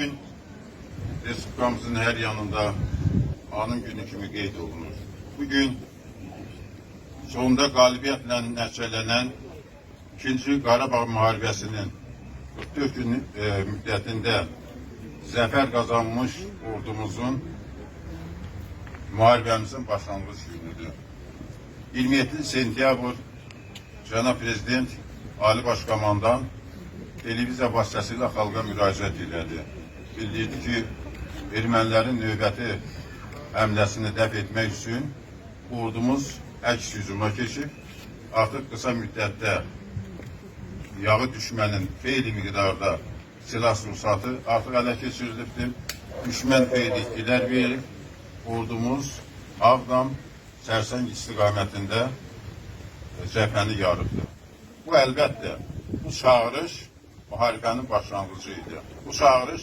Bugün Respublikamızın her yanında anın günü kimi qeyd olunur. Bugün sonunda qalibiyyətlə nəticələnən 2-ci Qarabağ müharibəsinin 44 gün müddətində zəfər qazanmış ordumuzun müharibəmizin başlanğıc günüdür. 27 sentyabr Cənab Prezident Ali Başkomandan televiziya vasitəsilə xalqa müraciət elədi. Bildirdi ki, ermənilərin növbəti həmləsini dəf etmək üçün ordumuz əks hücuma keçib, artıq qısa müddətdə yağı düşmənin xeyli miqdarda silah sursatı artıq ələ keçirilibdir. Düşmən xeyli itkilər verib, ordumuz Ağdam, Sərsəng istiqamətində cəbhəni yarıbdır. Bu əlbəttə, bu çağırış müharibənin başlanğıcı idi. Bu çağırış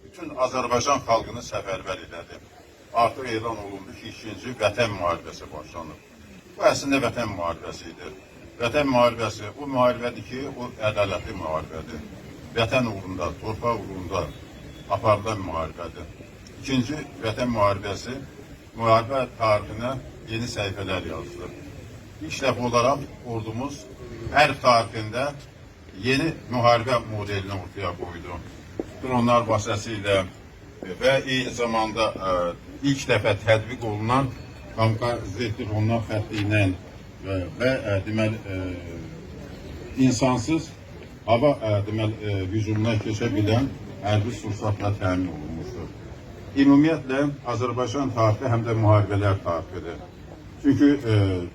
bütün Azərbaycan xalqını səfərbər elədi. Artıq elan olundu ki, 2-ci Vətən müharibəsi başlanır. Bu əslində Vətən müharibəsi idi. Vətən müharibəsi o müharibədir ki, o ədalətli müharibədir. Vətən uğrunda, torpaq uğrunda aparılan müharibədir. 2-ci Vətən müharibəsi müharibə tarixinə yeni səhifələr yazılır. İlk dəfə olaraq ordumuz hər tarixində yeni müharibə modelini ortaya qoydu. Dronlar vasitəsilə və eyni zamanda ilk dəfə tətbiq olunan kamikaze dronlar xətti ilə və deməli insansız hava hücumuna keçə bilən hərbi sursatla təmin olunmuşdur. Ümumiyyətlə Azərbaycan tarixi həm də müharibələr tarixidir. Çünki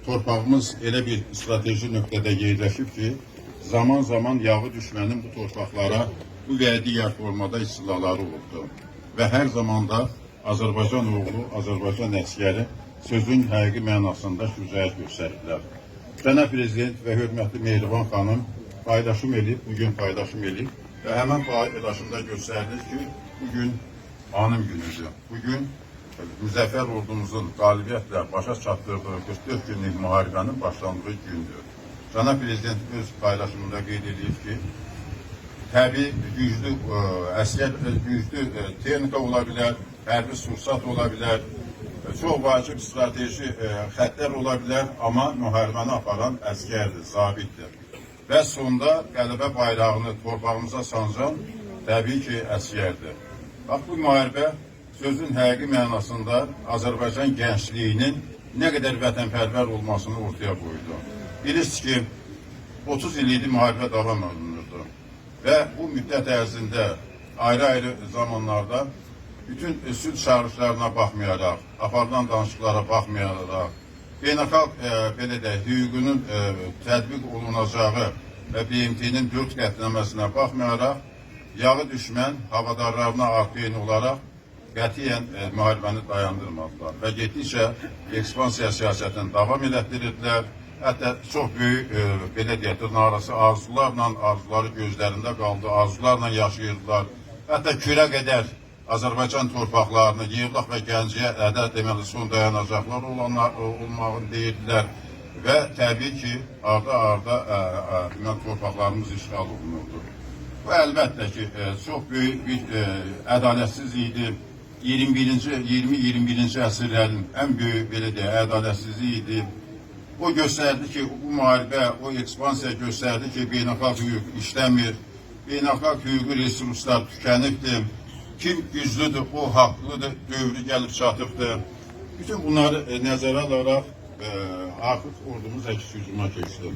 torpağımız elə bir strateji nöqtədə yerləşib ki, zaman-zaman yağı düşmənin bu torpaqlara bu və digər formada istilaları olubdur. Və hər zamanda Azərbaycan oğlu, Azərbaycan əskəri sözün həqiqi mənasında şücaət göstəriblər. Cənab Prezident və hörmətli Mehriban xanım paylaşım edib, bugün paylaşım edib və həmən paylaşımda göstərilir ki, bugün anım günüdür. Bugün müzəffər ordumuzun qalibiyyətlə başa çatdırdığı 44 günlük müharibənin başlandığı gündür. Cənab Prezident öz paylaşımında qeyd edir ki, təbii güclü əskər, güclü texnika ola bilər, hərbi sursat ola bilər, çox vacib strateji xəttlər ola bilər, amma müharibəni aparan əskərdir, zabitdir. Və sonda qələbə bayrağını torpağımıza sancan təbii ki, əskərdir. Bax, bu müharibə sözün həqiqi mənasında Azərbaycan gəncliyinin nə qədər vətənpərvər olmasını ortaya qoydu. Bilirsiniz ki, 30 il idi müharibə davam olunurdu və bu müddət ərzində ayrı-ayrı zamanlarda bütün sülh çağrışlarına baxmayaraq, aparılan danışıqlara baxmayaraq, beynəlxalq belə də hüququnun tətbiq olunacağı və BMT-nin 4 qətnaməsinə baxmayaraq, yağı düşmən havadarlarına arxeyn olaraq qətiyyən müharibəni dayandırmadılar və getdikcə ekspansiya siyasətini davam elətdirirdilər. Hətta çox böyük, belə deyək, dırnaqarası arzuları gözlərində qaldı, arzularla yaşayırdılar. Hətta kürə qədər Azərbaycan torpaqlarını yığlaq və Gəncəyə deməli son dayanacaqlar olmağını deyirdilər və təbii ki, arda torpaqlarımız işğal olunurdu. Bu əlbəttə ki, çox böyük bir ədalətsiz idi. 20-21-ci əsrlərin ən böyük, belə deyək, ədalətsizliyi idi. O göstərdi ki, bu müharibə, o ekspansiya göstərdi ki, beynəlxalq hüquq işləmir, beynəlxalq hüquqi resurslar tükənibdir, kim güclüdür, o haqlıdır, dövrü gəlib çatıbdır. Bütün bunları nəzərə alaraq artıq ordumuz əks hücuma keçdi.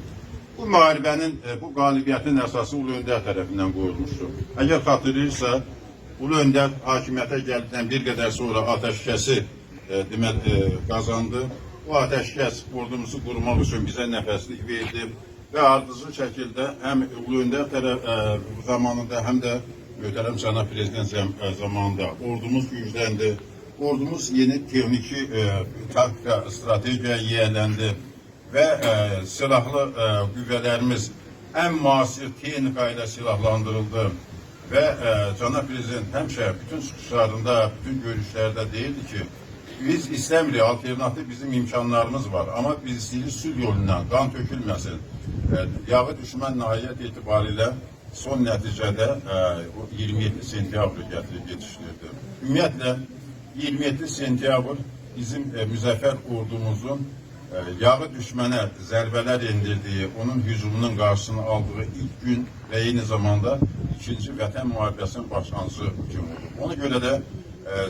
Bu müharibənin, bu qalibiyyətin əsası Ulu Öndər tərəfindən qoyulmuşdur. Əgər xatırlayırsa, Ulu Öndər hakimiyyətə gəldikdən bir qədər sonra atəşkəsi qazandı. Bu atəşkəs ordumuzu qurumaq üçün bizə nəfəslik verdi və ardıcıl şəkildə həm Ulu Öndər zamanında, həm də möhtərəm Cənab Prezident zamanında ordumuz gücləndi. Ordumuz yeni texniki taktika, strategiyaya yiyələndi və silahlı qüvvələrimiz ən müasir texnika ilə silahlandırıldı. Və Cənab Prezident həmişə bütün çıxışlarında, bütün görüşlərdə deyildi ki, biz istəmirik, alternativ bizim imkanlarımız var, amma biz istəyirik sülh yolundan, qan tökülməsin. Yağı düşmən nahiyyət etibarilə son nəticədə o 27 sentyabr gətirib yetişdirdi. Ümumiyyətlə 27 sentyabr bizim müzəffər ordumuzun yağı düşmənə zərbələr endirdiyi, onun hücumunun qarşısını aldığı ilk gün və eyni zamanda ikinci Vətən müharibəsinin başlanıcı gün oldu. Ona görə də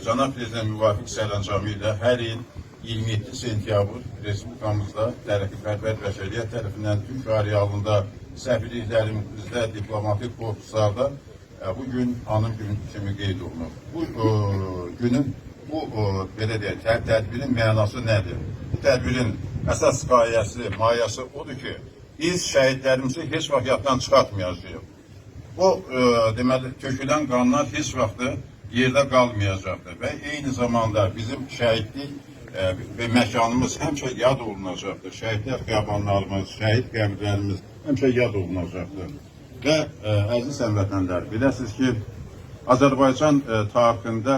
Cənab Prezident müvafiq sərəncamı ilə hər il 27 sentyabr Respublikamızda tərəqqipərvər bəşəriyyət tərəfindən Türk arealında səfirliklərimizdə, diplomatik korpuslarda bu gün anım günü kimi qeyd olunur. Bu günün, belə deyək, tədbirin mənası nədir? Bu tədbirin əsas qayəsi, mayası odur ki, biz şəhidlərimizi heç vaxt yaddan çıxartmayacağıq. O, deməli, tökülən qanlar heç vaxtı yerdə qalmayacaqdır və eyni zamanda bizim şəhidlik ve məkanımız həmişə yad olunacaqdır. Şəhidlər xiyabanlarımız, şəhid qəbirlərimiz həmişə yad olunacaqdır. Və əziz həmvətənlər, biləsiniz ki, Azərbaycan tarixində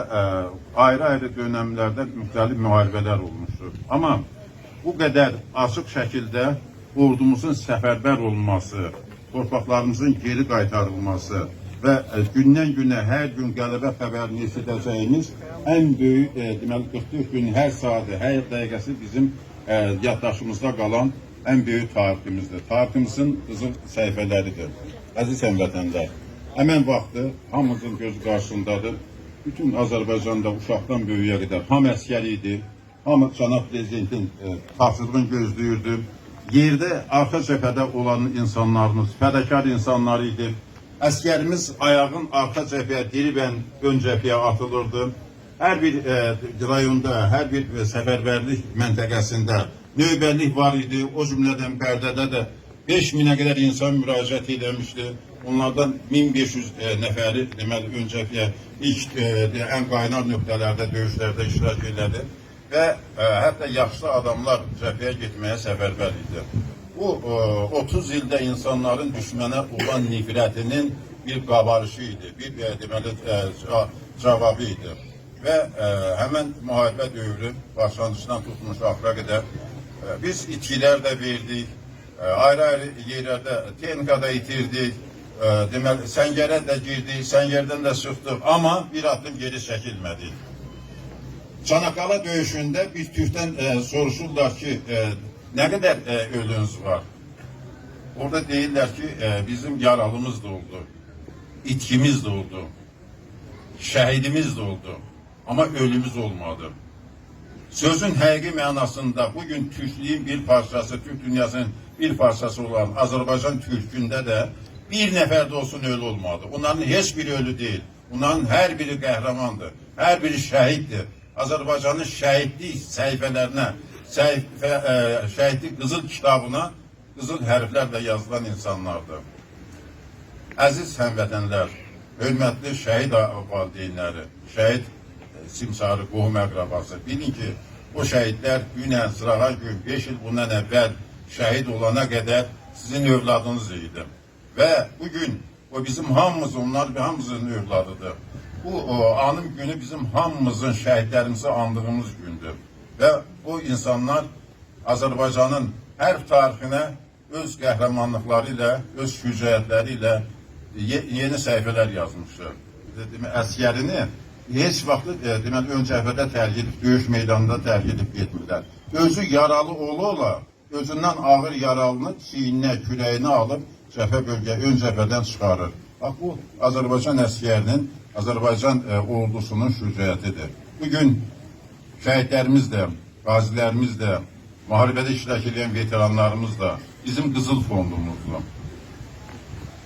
ayrı-ayrı dönəmlərdə müxtəlif müharibələr olmuşdur. Amma bu qədər açıq şəkildə ordumuzun səfərbər olması, torpaqlarımızın geri qaytarılması və gündən-günə hər gün qələbə xəbərini eşidəcəyimiz ən böyük, deməli 44 gün hər saatı, hər dəqiqəsi bizim yaddaşımızda qalan ən böyük tariximizdir. Tariximizin qızıl səhifələridir. Əziz həmvətənlər, həmən vaxtı hamımızın gözü qarşısındadır. Bütün Azərbaycanda uşaqdan böyüyə qədər hamı əskər idi, hamı Cənab Prezidentin tapşırığını gözləyirdi. Yerdə, arxa cəbhədə olan insanlarımız fədakar insanlar idi. Əskərimiz ayağın arxa cəbhəyə, diribən ön cəbhəyə atılırdı. Hər bir rayonda, hər bir səfərbərlik məntəqəsində növbəllik var idi. O cümlədən Bərdədə də 5000-ə qədər insan müraciət edilmişdi. Onlardan 1500 nəfəri deməli ön cəbhəyə ilk ən qaynar nöqtələrdə, döyüşlərdə iştirak elədi və hətta yaşlı adamlar cəbhəyə getməyə səfərbər idi. Bu 30 ildə insanların düşmənə olan nifrətinin bir qabarışı idi, bir deməli cavabı idi. Və həmən müharibə dövrü başlanğıcından tutmuş axıra qədər biz itkilər də verdik, ayrı-ayrı yerlərdə texnikada itirdik, deməli səngərə də girdik, səngərdən də çıxdıq, amma bir addım geri çəkilmədik. Çanaqqala döyüşündə bir Türkdən soruşurlar ki, nə qədər ölünüz var? Orada deyirlər ki, bizim yaralımız da oldu, itkimiz de oldu, şəhidimiz de oldu, amma ölümümüz olmadı. Sözün həqiqi mənasında bugün Türklüğün bir parçası, Türk dünyasının bir parçası olan Azərbaycan Türkündə də bir nəfər də olsun ölü olmadı. Onların heç biri ölü deyil. Onların hər biri qəhrəmandır, hər biri şəhiddir. Azərbaycanın şəhidlik səhifələrinə, şəhidlik qızıl kitabına qızıl hərflərlə yazılan insanlardır. Əziz həmvətənlər, hörmətli şəhid valideynləri, şəhid simsarı, qohum əqrabası, bilin ki, o şəhidlər günən, sırağa gün, 5 il bundan əvvəl şəhid olana qədər sizin övladınız idi. Və bugün o bizim hamımız, onlar hamımızın övladıdır. Bu anım günü bizim hamımızın şəhidlərimizi andığımız gündür. Və o insanlar Azərbaycanın hər tarixinə öz qəhrəmanlıqları ilə, öz şücaətləri ilə yeni səhifələr yazmışdır. Əskərini heç vaxtı deməli ön cəbhədə tərk edib, döyüş meydanında tərk edib getmirlər. Özü yaralı ola, özündən ağır yaralını çiyninə, kürəyinə alıb cəbhə ön cəbhədən çıxarır. Bax, bu Azərbaycan əskərinin, Azərbaycan ordusunun şücaətidir. Bugün şəhidlərimiz də, qazilərimiz də, müharibədə iştirak edən veteranlarımız da bizim qızıl fondumuzdur.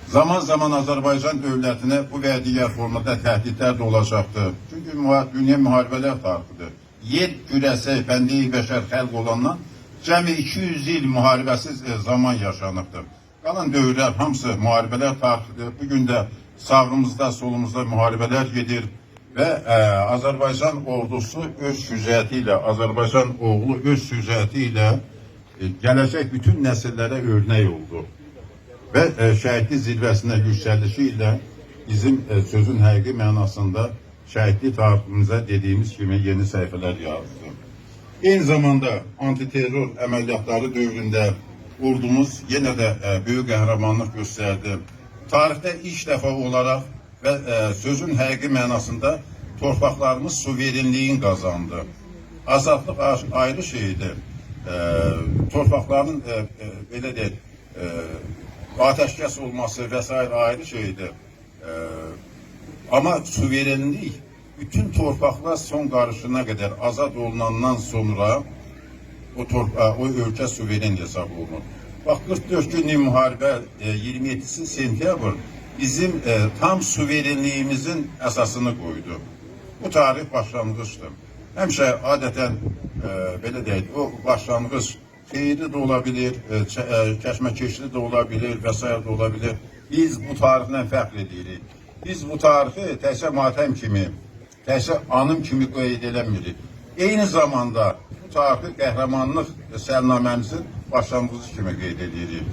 Zaman-zaman Azərbaycan dövlətinə bu və digər formada təhdidlər də olacaqdır. Çünki dünya müharibələr tarixidir. Yer kürəsi, fəndi bəşər xəlq olandan cəmi 200 il müharibəsiz zaman yaşanıbdır. Qalan dövrlər hamısı müharibələr tarixidir. Bugün də sağımızda, solumuzda müharibələr gedir və Azərbaycan ordusu öz şücaəti ilə, Azərbaycan oğlu öz şücaəti ilə gələcək bütün nəsillərə örnək oldu. Və şəhidlik zirvəsinə yüksəlişi ilə bizim sözün həqiqi mənasında şəhidlik tariximizə dediyimiz kimi yeni səhifələr yazdı. Eyni zamanda antiterror əməliyyatları dövründə ordumuz yenə də böyük qəhrəmanlıq göstərdi. tarixdə ilk dəfə olaraq və sözün həqiqi mənasında torpaqlarımız suverenliyin qazandı. Azadlıq ayrı şeydir. Torpaqların belə deyək, ateşkəs olması və s. ayrı şeydir. Amma suverenlik bütün torpaqlar son qarışına qədər azad olunandan sonra o ölkə suveren hesab olunur. Bax 44 günlük müharibə 27 sentyabr bizim tam suverenliyimizin əsasını qoydu. Bu tarix başlanğıcdır. Həmişə adətən belə deyək, o başlanğıc xeyirli də ola bilir, kəşməkeşli də ola bilir və s. də ola bilir. Biz bu tarixlə fəxr edirik. Biz bu tarixi təkcə matəm kimi, təkcə anım kimi qeyd eləmirik. Eyni zamanda bu tarixi qəhrəmanlıq səlnaməmizin başlanğıcı kimi qeyd edirik.